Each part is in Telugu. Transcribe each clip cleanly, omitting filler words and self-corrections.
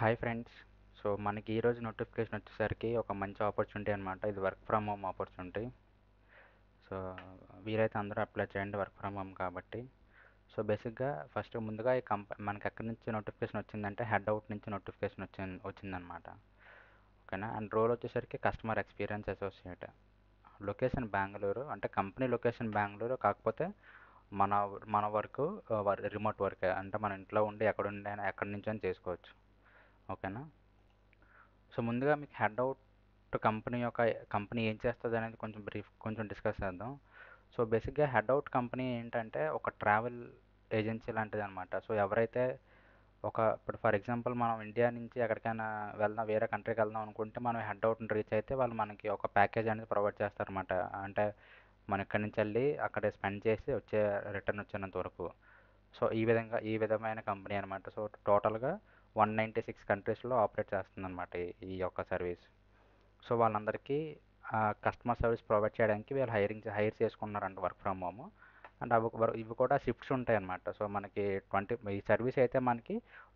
Hi friends. సో మనకి ఈరోజు నోటిఫికేషన్ వచ్చేసరికి ఒక మంచి ఆపర్చునిటీ అనమాట. ఇది work from home opportunity. So వీరైతే అందరూ అప్లై చేయండి, వర్క్ ఫ్రమ్ హోమ్ కాబట్టి. సో బేసిక్గా ఫస్ట్ ముందుగా ఈ మనకి ఎక్కడి నుంచి నోటిఫికేషన్ వచ్చిందంటే హెడ్ అవుట్ నుంచి నోటిఫికేషన్ వచ్చిందనమాట. ఓకేనా. అండ్ రోల్ వచ్చేసరికి customer experience associate. Location Bengaluru, అంటే కంపెనీ లొకేషన్ బెంగళూరు, కాకపోతే మన మన వర్క్ రిమోట్ వర్క్, అంటే మన ఇంట్లో ఉండి ఎక్కడి నుంచి అయినా చేసుకోవచ్చు. ఓకేనా. సో ముందుగా మీకు హెడ్ అవుట్ కంపెనీ ఏం చేస్తుంది అనేది కొంచెం డిస్కస్ చేద్దాం. సో బేసిక్గా హెడ్ అవుట్ కంపెనీ ఏంటంటే ఒక ట్రావెల్ ఏజెన్సీ లాంటిది అనమాట. సో ఎవరైతే ఇప్పుడు ఫర్ ఎగ్జాంపుల్ మనం ఇండియా నుంచి ఎక్కడికైనా వేరే కంట్రీకి వెళ్దాం అనుకుంటే మనం హెడ్ అవుట్ని రీచ్ అయితే వాళ్ళు మనకి ఒక ప్యాకేజ్ అనేది ప్రొవైడ్ చేస్తారన్నమాట. అంటే మనం ఇక్కడి నుంచి వెళ్ళి అక్కడ స్పెండ్ చేసి రిటర్న్ వచ్చేంత వరకు. సో ఈ విధమైన కంపెనీ అనమాట. సో టోటల్గా 196 కంట్రీస్లో ఆపరేట్ చేస్తుందన్నమాట ఈ యొక్క సర్వీస్. సో వాళ్ళందరికీ కస్టమర్ సర్వీస్ ప్రొవైడ్ చేయడానికి వీళ్ళు హైర్ చేసుకున్నారంట, వర్క్ ఫ్రమ్ హోమ్. అండ్ ఇవి కూడా షిఫ్ట్స్ ఉంటాయి అన్నమాట. సో మనకి ఈ సర్వీస్ అయితే మనకి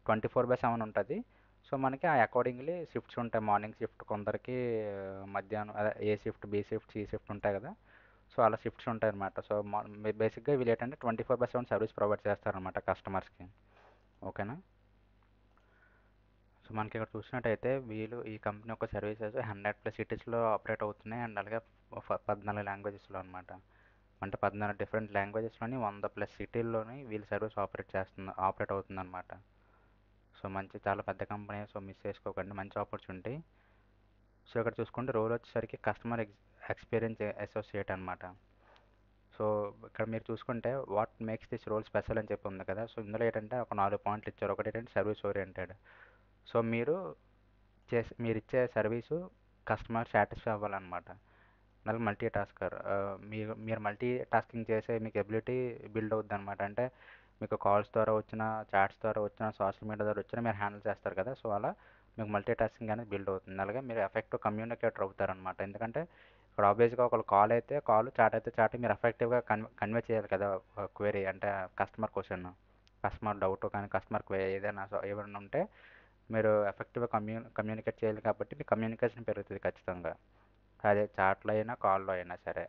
24/7 ఉంటుంది. సో మనకి అకార్డింగ్లీ షిఫ్ట్స్ ఉంటాయి. మార్నింగ్ షిఫ్ట్ కొందరికి, మధ్యాహ్నం అదే A shift, B shift, C shift ఉంటాయి కదా. సో అలా షిఫ్ట్స్ ఉంటాయి అన్నమాట. సో బేసిక్గా వీళ్ళు ఏంటంటే 24/7 సర్వీస్ ప్రొవైడ్ చేస్తారనమాట కస్టమర్స్కి. ఓకేనా. సో మనకి ఇక్కడ చూసినట్టయితే ఈ కంపెనీ యొక్క సర్వీసెస్ 100+ సిటీస్లో ఆపరేట్ అవుతున్నాయి. అండ్ అలాగే 14 లాంగ్వేజెస్లో అనమాట. అంటే 14 డిఫరెంట్ లాంగ్వేజెస్లోని 100+ సిటీల్లోని వీళ్ళ సర్వీస్ ఆపరేట్ అవుతుంది అనమాట. సో చాలా పెద్ద కంపెనీ. సో మిస్ చేసుకోకండి, మంచి ఆపర్చునిటీ. సో ఇక్కడ చూసుకుంటే రోల్ వచ్చేసరికి కస్టమర్ ఎక్స్పీరియన్స్ అసోసియేట్ అనమాట. సో ఇక్కడ మీరు చూసుకుంటే what makes this role special అని చెప్పి ఉంది కదా. సో ఇందులో ఏంటంటే ఒక 4 పాయింట్లు ఇచ్చారు. ఒకటి ఏంటంటే సర్వీస్ ఓరియంటెడ్. సో మీరిచ్చే సర్వీసు కస్టమర్ సాటిస్ఫై అవ్వాలన్నమాట. అలాగే మల్టీ టాస్కర్. మీరు మల్టీ టాస్కింగ్ చేసే మీకు ఎబిలిటీ బిల్డ్ అవుద్ది అనమాట. అంటే మీకు కాల్స్ ద్వారా వచ్చిన, చాట్స్ ద్వారా వచ్చిన, సోషల్ మీడియా ద్వారా వచ్చిన మీరు హ్యాండిల్ చేస్తారు కదా. సో అలా మీకు మల్టీ టాస్కింగ్ అనేది బిల్డ్ అవుతుంది. అలాగే మీరు ఎఫెక్టివ్ కమ్యూనికేటర్ అవుతారనమాట. ఎందుకంటే ఇక్కడ ఆబ్వియస్గా ఒకళ్ళు చాట్ అయితే చాట్, మీరు ఎఫెక్టివ్గా కన్వే చేయాలి కదా. క్వెరీ అంటే కస్టమర్ డౌట్ కానీ ఏదైనా ఉంటే మీరు ఎఫెక్టివ్గా కమ్యూనికేట్ చేయాలి కాబట్టి మీ కమ్యూనికేషన్ పెరుగుతుంది ఖచ్చితంగా. అదే చాట్లో అయినా కాల్లో అయినా సరే.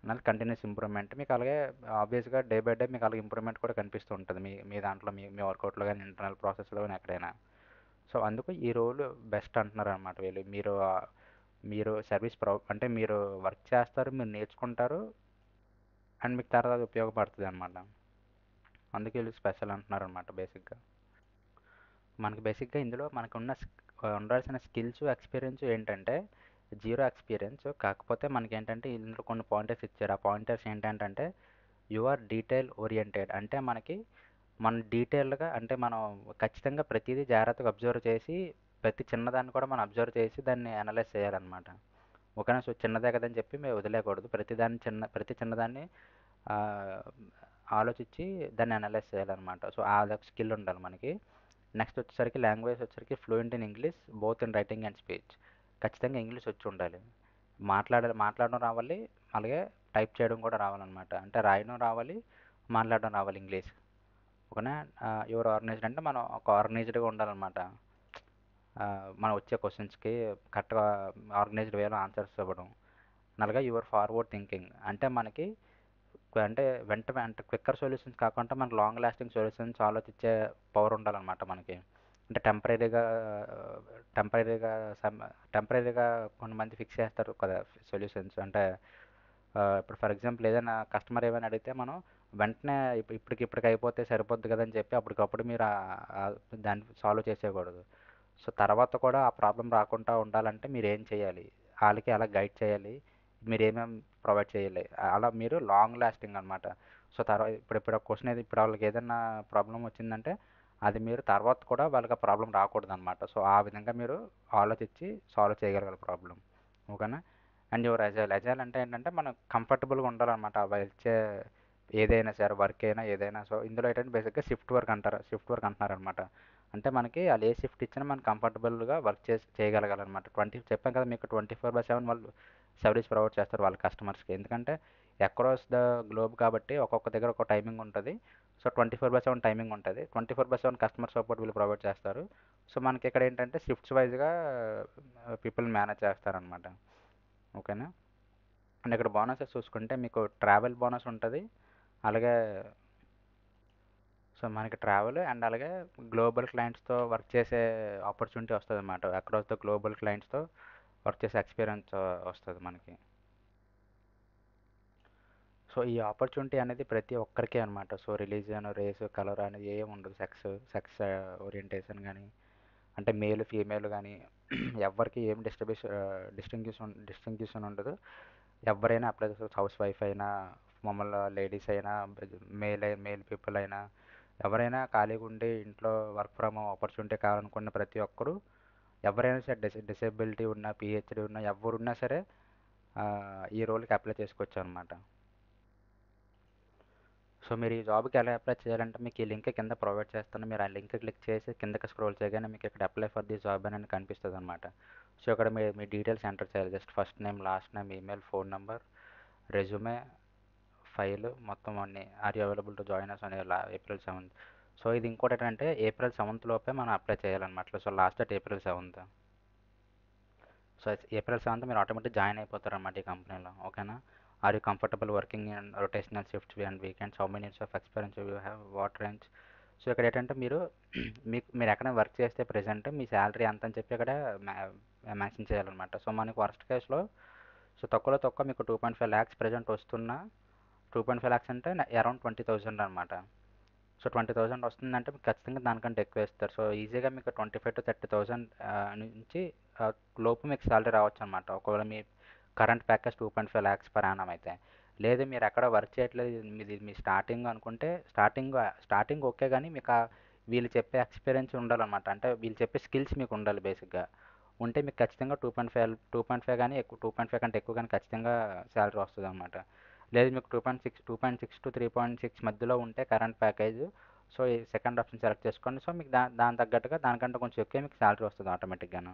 అలాగే కంటిన్యూస్ ఇంప్రూవ్మెంట్ మీకు అలాగే ఆబ్వియస్గా డే బై డే మీకు అలాగే ఇంప్రూవ్మెంట్ కూడా కనిపిస్తూ ఉంటుంది మీ మీ దాంట్లో మీ వర్కౌట్లో కానీ, ఇంటర్నల్ ప్రాసెస్లో కానీ, ఎక్కడైనా. సో అందుకు ఈ రోల్ బెస్ట్ అంటున్నారు అనమాట వీళ్ళు. మీరు అంటే మీరు వర్క్ చేస్తారు, మీరు నేర్చుకుంటారు, అండ్ మీకు తర్వాత ఉపయోగపడుతుంది అనమాట. అందుకే వీళ్ళు స్పెషల్ అంటున్నారు అనమాట బేసిక్గా. ఇందులో ఉండాల్సిన స్కిల్స్, ఎక్స్పీరియన్స్ ఏంటంటే జీరో ఎక్స్పీరియన్స్. కాకపోతే మనకేంటంటే ఇందులో కొన్ని పాయింటర్స్ ఇచ్చారు. ఆ పాయింటర్స్ ఏంటంటే యు ఆర్ డీటెయిల్ ఓరియంటెడ్. అంటే మన డీటెయిల్గా, అంటే మనం ఖచ్చితంగా ప్రతిదీ జాగ్రత్తగా అబ్జర్వ్ చేసి, ప్రతి చిన్నదాన్ని కూడా మనం అబ్జర్వ్ చేసి దాన్ని అనలైజ్ చేయాలన్నమాట. ఓకేనా. సో చిన్నదే కదని చెప్పి మేము వదిలేయకూడదు. ప్రతి చిన్నదాన్ని ఆ, ఆలోచించి దాన్ని అనలైజ్ చేయాలన్నమాట. సో అదొక స్కిల్ ఉండాలి మనకి. నెక్స్ట్ వచ్చేసరికి లాంగ్వేజ్ వచ్చేసరికి fluent in English, both in writing and speech. ఖచ్చితంగా ఇంగ్లీష్ వచ్చి ఉండాలి. మాట్లాడడం రావాలి, అలాగే టైప్ చేయడం కూడా రావాలన్నమాట. అంటే రాయడం రావాలి, మాట్లాడడం రావాలి ఇంగ్లీష్. ఓకేనా. యువర్ ఆర్గనైజ్డ్ అంటే మనం ఒక ఆర్గనైజ్డ్గా ఉండాలన్నమాట. మనం వచ్చే క్వశ్చన్స్కి కరెక్ట్గా ఆర్గనైజ్డ్ వేలో ఆన్సర్స్ ఇవ్వడం. అలాగే యువర్ ఫార్వర్డ్ థింకింగ్. అంటే మనకి అంటే అంటే క్విక్కర్ సొల్యూషన్స్ కాకుండా మనకు లాంగ్ లాస్టింగ్ సొల్యూషన్స్ ఆలోచించే పవర్ ఉండాలన్నమాట మనకి. అంటే టెంపరీగా సమ్ టెంపరీగా కొంతమంది ఫిక్స్ చేస్తారు కదా సొల్యూషన్స్. అంటే ఇప్పుడు ఫర్ ఎగ్జాంపుల్ ఏదైనా కస్టమర్ ఏమైనా అడిగితే మనం వెంటనే ఇప్పటికిప్పటికి అయిపోతే సరిపోద్ది కదా అని చెప్పి అప్పటికప్పుడు మీరు దాన్ని సాల్వ్ చేసేయకూడదు. సో తర్వాత కూడా ఆ ప్రాబ్లం రాకుండా ఉండాలంటే మీరు ఏం చేయాలి, వాళ్ళకి అలా గైడ్ చేయాలి, మీరు ఏమేమి ప్రొవైడ్ చేయాలి, అలా మీరు లాంగ్ లాస్టింగ్ అనమాట. సో తర్వాత ఇప్పుడు క్వశ్చన్ ఇప్పుడు వాళ్ళకి ఏదైనా ప్రాబ్లం వచ్చిందంటే అది మీరు తర్వాత కూడా వాళ్ళకి ఆ ప్రాబ్లం రాకూడదు అనమాట. సో ఆ విధంగా మీరు ఆలోచించి సాల్వ్ చేయగలగాలి ప్రాబ్లం. ఓకేనా. అండ్ యువర్ అజైల్ అంటే ఏంటంటే మనం కంఫర్టబుల్గా ఉండాలన్నమాట. వాళ్ళు ఇచ్చే ఏదైనా సరే, వర్క్ అయినా ఏదైనా. సో ఇందులో ఏంటంటే బేసిక్గా షిఫ్ట్ వర్క్ అంటున్నారనమాట. అంటే మనకి వాళ్ళు ఏ షిఫ్ట్ ఇచ్చినా మనం కంఫర్టబుల్గా వర్క్ చేయగలగాలన్నమాట. చెప్పాం కదా మీకు 24/7 వాళ్ళు సర్వీస్ ప్రొవైడ్ చేస్తారు వాళ్ళ కస్టమర్స్కి. ఎందుకంటే అక్రాస్ ద గ్లోబ్ కాబట్టి ఒక్కొక్క దగ్గర ఒక టైమింగ్ ఉంటుంది. సో 24/7 టైమింగ్ ఉంటుంది. 24/7 కస్టమర్ సపోర్ట్ వీళ్ళు ప్రొవైడ్ చేస్తారు. సో మనకి ఇక్కడ ఏంటంటే షిఫ్ట్స్ వైజ్గా పీపుల్ మేనేజ్ చేస్తారనమాట. ఓకేనా. అండ్ ఇక్కడ బోనసెస్ చూసుకుంటే మీకు ట్రావెల్ బోనస్ ఉంటుంది. అలాగే సో మనకి ట్రావెల్ అండ్ అలాగే గ్లోబల్ క్లయింట్స్తో వర్క్ చేసే ఆపర్చునిటీ వస్తుంది అనమాట. అక్రాస్ ద గ్లోబల్ క్లయింట్స్తో వర్క్ చేసే ఎక్స్పీరియన్స్ వస్తుంది మనకి. సో ఈ ఆపర్చునిటీ అనేది ప్రతి ఒక్కరికే అనమాట. సో రిలీజియన్, రేస్, కలర్ అనేది ఏమి ఉండదు. సెక్స్ ఓరియంటేషన్ కానీ, అంటే మేల్ ఫీమేల్ కానీ ఎవరికి ఏం డిస్టింగ్విషన్ ఉండదు. ఎవరైనా అప్లై చేసుకోవచ్చు. హౌస్ వైఫ్ అయినా, మమ్మల్ని లేడీస్ అయినా, మేల్ పీపుల్ అయినా, ఎవరైనా ఖాళీగా ఉండి ఇంట్లో వర్క్ ఫ్రమ్ హోమ్ ఆపర్చునిటీ కావాలనుకున్న ప్రతి ఒక్కరు, ఎవరైనా సరే డిసేబిలిటీ ఉన్న, పిహెచ్డి ఉన్న, ఎవరున్నా సరే ఈ రోల్కి అప్లై చేసుకోవచ్చు అనమాట. సో మీరు ఈ జాబ్కి ఎలా అప్లై చేయాలంటే మీకు ఈ లింక్ కింద ప్రొవైడ్ చేస్తాను. మీరు ఆ లింక్ క్లిక్ చేసి కిందకి స్క్రోల్ చేయగానే మీకు ఇక్కడ అప్లై ఫర్ ది జాబ్ అని కనిపిస్తుంది అనమాట. సో ఇక్కడ మీ డీటెయిల్స్ ఎంటర్ చేయాలి. Just first name, last name, email, phone number, resume, file మొత్తం అన్నీ. Are you available to join us అనే ఏప్రిల్ 7th. సో ఇది ఇంకోటి ఏంటంటే ఏప్రిల్ 7th లోపే మనం అప్లై చేయాలన్నమాట. So last date April 7th. So April 7th మీరు ఆటోమేటిక్ జాయిన్ అయిపోతారు అన్నమాట ఈ కంపెనీలో. ఓకేనా. Are you comfortable working in rotational shifts and weekends? How many years of experience you have? What range? So ఇక్కడ ఏంటంటే మీరు ఎక్కడ వర్క్ చేస్తే ప్రెసెంట్ మీ శాలరీ ఎంత అని చెప్పి ఇక్కడ మెన్షన్ చేయాలన్నమాట. సో మనకి వర్స్ట్ కేసులో సో తక్కువలో తక్కువ మీకు 2.5 ల్యాక్స్ ప్రెసెంట్ వస్తున్న, 2.5 ల్యాక్స్ అంటే అరౌండ్ 20,000 అనమాట. సో 20,000 వస్తుందంటే మీకు ఖచ్చితంగా దానికంటే ఎక్కువ ఇస్తారు. సో ఈజీగా మీకు 25,000 to 30,000 నుంచి లోపు మీకు శాలరీ రావచ్చు అనమాట. ఒకవేళ మీ current package 2.5 lakhs per annum అయితే. లేదు మీరు ఎక్కడ వర్క్ చేయట్లేదు, మీ స్టార్టింగ్ అనుకుంటే స్టార్టింగ్ ఓకే, కానీ మీకు వీళ్ళు చెప్పే ఎక్స్పీరియన్స్ ఉండాలన్నమాట. అంటే వీళ్ళు చెప్పే స్కిల్స్ మీకు ఉండాలి బేసిక్గా. ఉంటే మీకు ఖచ్చితంగా 2.5 కానీ ఎక్కువ, 2.5 కంటే ఎక్కువ కానీ ఖచ్చితంగా శాలరీ వస్తుంది అనమాట. లేదు మీకు 2.6 టు 3.6 మధ్యలో ఉంటే కరెంట్ ప్యాకేజ్, సో ఈ సెకండ్ ఆప్షన్ సెలెక్ట్ చేసుకోండి. సో మీకు దాని తగ్గట్టుగా దానికంటే కొంచెం ఎక్కువ మీకు శాలరీ వస్తుంది ఆటోమేటిక్గాను.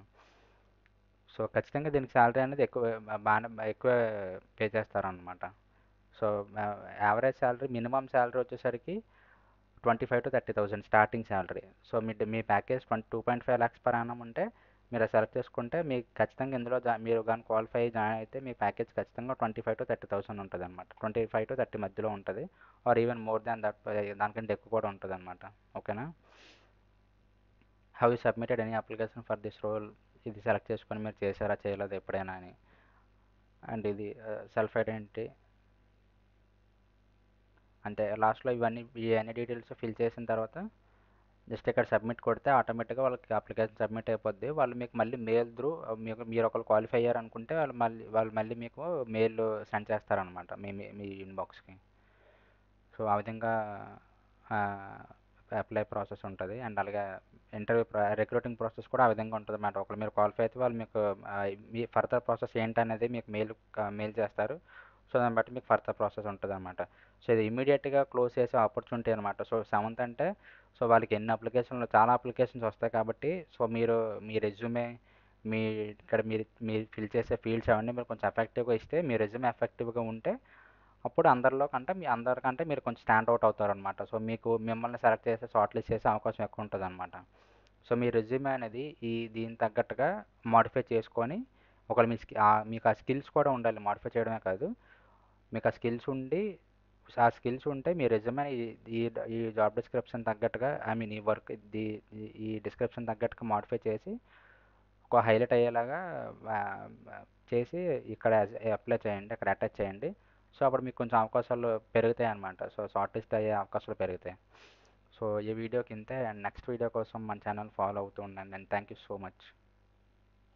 సో ఖచ్చితంగా దీనికి శాలరీ అనేది ఎక్కువ, బాగానే ఎక్కువ పే చేస్తారనమాట. So average salary, minimum salary వచ్చేసరికి 25,000 to 30,000 starting salary. So me package 2.5 lakhs per Yanam ఉంటే మీరు సెలెక్ట్ చేసుకుంటే మీకు ఖచ్చితంగా ఇందులో మీరు కానీ క్వాలిఫై జాయిన్ అయితే మీ ప్యాకేజ్ ఖచ్చితంగా 25,000 to 30,000 ఉంటుంది అనమాట. 25 to 30 మధ్యలో ఉంటుంది. Or even more than that, దానికంటే ఎక్కువ కూడా ఉంటుంది అనమాట. ఓకేనా. Have you submitted any application for this role? ఇది సెలెక్ట్ చేసుకొని మీరు చేశారా, చేయలేదు ఎప్పుడైనా అని. అండ్ ఇది సెల్ఫ్ ఐడెంటిటీ. అంటే లాస్ట్లో ఇవన్నీ డీటెయిల్స్ ఫిల్ చేసిన తర్వాత జస్ట్ ఇక్కడ సబ్మిట్ కొడితే ఆటోమేటిక్గా వాళ్ళకి అప్లికేషన్ సబ్మిట్ అయిపోద్ది. వాళ్ళు మీకు మళ్ళీ మెయిల్ త్రూ, మీరు ఒకరు క్వాలిఫై అయ్యారనుకుంటే వాళ్ళు మళ్ళీ మీకు మెయిల్ సెండ్ చేస్తారనమాట మీ ఇన్బాక్స్కి. సో ఆ విధంగా అప్లై ప్రాసెస్ ఉంటుంది. అండ్ అలాగే రిక్రూటింగ్ ప్రాసెస్ కూడా ఆ విధంగా ఉంటుంది అన్నమాట. ఒకవేళ మీరు క్వాలిఫై అయితే వాళ్ళు మీకు మీ ఫర్దర్ ప్రాసెస్ ఏంటనేది మీకు మెయిల్ చేస్తారు. సో దాన్ని బట్టి మీకు ఫర్దర్ ప్రాసెస్ ఉంటుంది అనమాట. సో ఇది ఇమీడియట్గా క్లోజ్ చేసే ఆపర్చునిటీ అనమాట. సో 7th అంటే సో వాళ్ళకి చాలా అప్లికేషన్స్ వస్తాయి కాబట్టి, సో మీరు మీ రెజ్యూమే, మీ ఇక్కడ మీరు ఫిల్ చేసే ఫీల్డ్స్ అవన్నీ మీరు కొంచెం ఎఫెక్టివ్గా ఇస్తే, మీ రెజ్యూమే ఎఫెక్టివ్గా ఉంటే అప్పుడు అందరికంటే మీరు కొంచెం స్టాండ్ అవుట్ అవుతారనమాట. సో మిమ్మల్ని సెలెక్ట్ చేసి షార్ట్ లిస్ట్ చేసే అవకాశం ఎక్కువ ఉంటుంది అనమాట. సో మీ రెజ్యూమే అనేది దీనికి తగ్గట్టుగా మోడిఫై చేసుకొని, ఒకవేళ మీకు ఆ స్కిల్స్ కూడా ఉండాలి, మోడిఫై చేయడమే కాదు. మీకు ఆ స్కిల్స్ ఉంటే మీ రెజ్యూమే ఈ ఈ జాబ్ డిస్క్రిప్షన్ తగ్గట్టుగా, ఐ మీన్ ఈ వర్క్ ఈ డిస్క్రిప్షన్ తగ్గట్టుగా మోడిఫై చేసి ఒక హైలైట్ అయ్యేలాగా ఆ, ఆ, చేసి ఇక్కడ అప్లై చేయండి, అక్కడ అటాచ్ చేయండి. సో అప్పుడు మీకు కొంచెం అవకాశాలు పెరుగుతాయి అన్నమాట. సో షార్ట్ లిస్ట్ అయ్యే అవకాశాలు పెరుగుతాయి. సో ఈ వీడియోకి ఇంతే. అండ్ నెక్స్ట్ వీడియో కోసం మన ఛానల్ ఫాలో అవుతూ ఉండండి. And thank you so much.